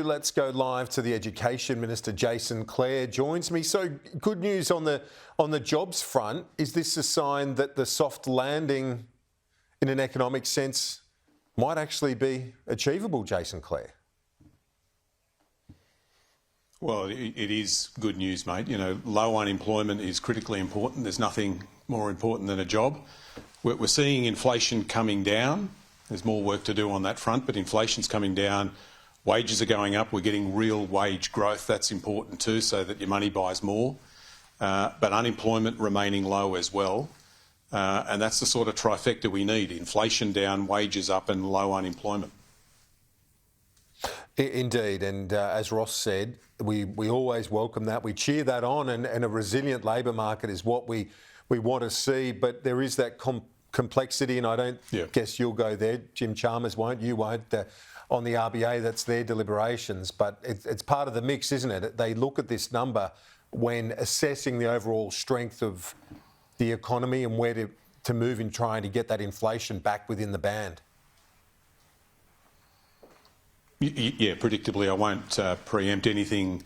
Let's go live to the Education Minister. Jason Clare joins me. So good news on the jobs front. Is this a sign that the soft landing in an economic sense might actually be achievable, Jason Clare? Well, it is good news, mate. You know, low unemployment is critically important. There's nothing more important than a job. We're seeing inflation coming down. There's more work to do on that front, but inflation's coming down. Wages are going up. We're getting real wage growth. That's important too, so that your money buys more. But unemployment remaining low as well. And that's the sort of trifecta we need. Inflation down, wages up and low unemployment. Indeed, and as Ross said, we always welcome that. We cheer that on, and a resilient labour market is what we want to see. But there is that complexity, and I don't guess you'll go there. Jim Chalmers won't, you won't. On the RBA, that's their deliberations, but it's part of the mix, isn't it? They look at this number when assessing the overall strength of the economy and where to move in trying to get that inflation back within the band. Yeah, predictably, I won't preempt anything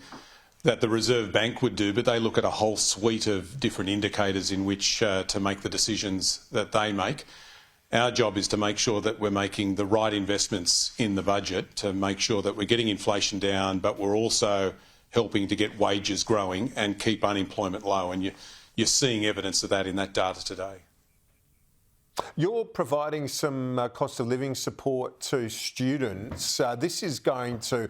that the Reserve Bank would do, but they look at a whole suite of different indicators in which to make the decisions that they make. Our job is to make sure that we're making the right investments in the budget to make sure that we're getting inflation down, but we're also helping to get wages growing and keep unemployment low. And you're seeing evidence of that in that data today. You're providing some cost of living support to students. This is going to,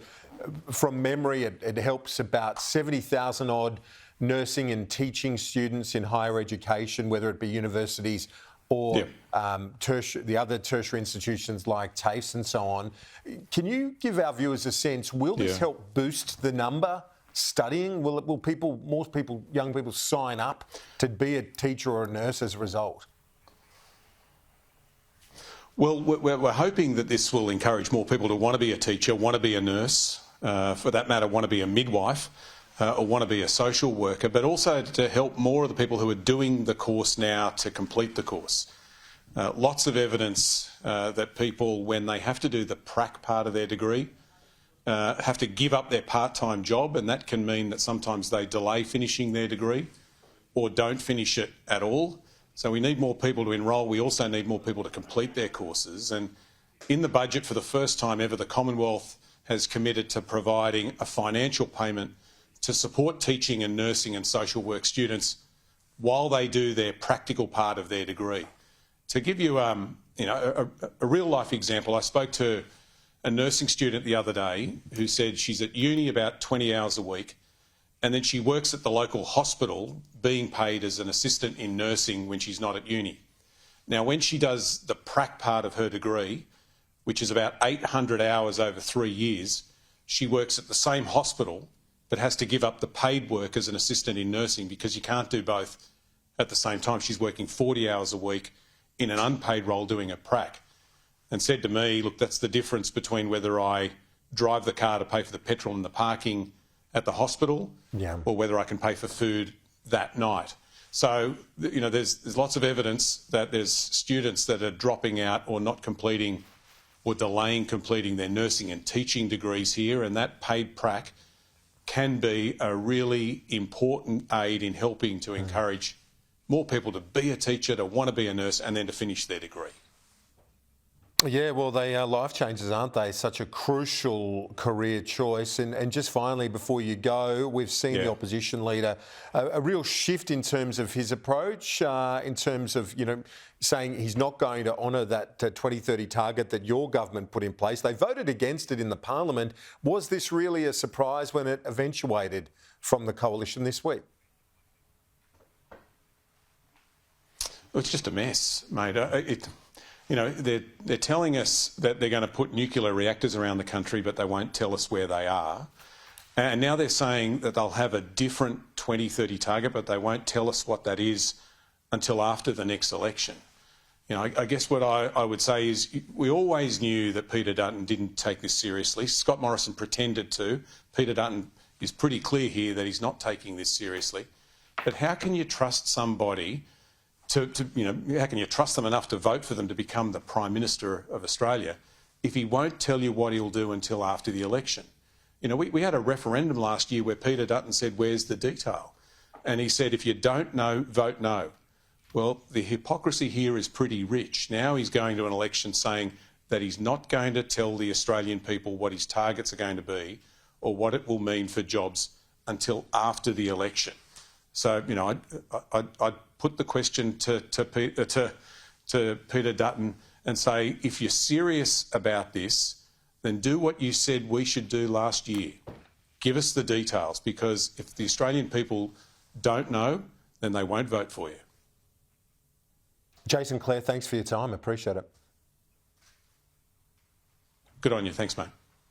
from memory, it helps about 70,000 odd nursing and teaching students in higher education, whether it be universities or the other tertiary institutions like TAFEs and so on. Can you give our viewers a sense, will this help boost the number studying? Will more people, young people, sign up to be a teacher or a nurse as a result? Well, we're hoping that this will encourage more people to want to be a teacher, want to be a nurse, for that matter, want to be a midwife, or want to be a social worker, but also to help more of the people who are doing the course now to complete the course. Lots of evidence that people, when they have to do the prac part of their degree, have to give up their part-time job, and that can mean that sometimes they delay finishing their degree or don't finish it at all. So we need more people to enrol. We also need more people to complete their courses. And in the budget, for the first time ever, the Commonwealth has committed to providing a financial payment to support teaching and nursing and social work students while they do their practical part of their degree. To give you, a real-life example, I spoke to a nursing student the other day who said she's at uni about 20 hours a week, and then she works at the local hospital being paid as an assistant in nursing when she's not at uni. Now, when she does the prac part of her degree, which is about 800 hours over 3 years, she works at the same hospital but has to give up the paid work as an assistant in nursing because you can't do both at the same time. She's working 40 hours a week in an unpaid role doing a prac, and said to me, look, that's the difference between whether I drive the car to pay for the petrol and the parking at the hospital or whether I can pay for food that night. So, you know, there's lots of evidence that there's students that are dropping out or not completing or delaying completing their nursing and teaching degrees here, and that paid prac can be a really important aid in helping to encourage more people to be a teacher, to want to be a nurse, and then to finish their degree. Yeah, well, they are life changers, aren't they? Such a crucial career choice. And just finally, before you go, we've seen the opposition leader, a real shift in terms of his approach, in terms of, saying he's not going to honour that 2030 target that your government put in place. They voted against it in the parliament. Was this really a surprise when it eventuated from the coalition this week? It's just a mess, mate. They're telling us that they're going to put nuclear reactors around the country, but they won't tell us where they are. And now they're saying that they'll have a different 2030 target, but they won't tell us what that is until after the next election. I guess what I would say is we always knew that Peter Dutton didn't take this seriously. Scott Morrison pretended to. Peter Dutton is pretty clear here that he's not taking this seriously. But how can you trust somebody how can you trust them enough to vote for them to become the Prime Minister of Australia if he won't tell you what he'll do until after the election? You know, we had a referendum last year where Peter Dutton said, where's the detail? And he said, if you don't know, vote no. Well, the hypocrisy here is pretty rich. Now he's going to an election saying that he's not going to tell the Australian people what his targets are going to be or what it will mean for jobs until after the election. So, you know, I'd put the question to Peter Dutton and say, if you're serious about this, then do what you said we should do last year. Give us the details, because if the Australian people don't know, then they won't vote for you. Jason Clare, thanks for your time. Appreciate it. Good on you. Thanks, mate.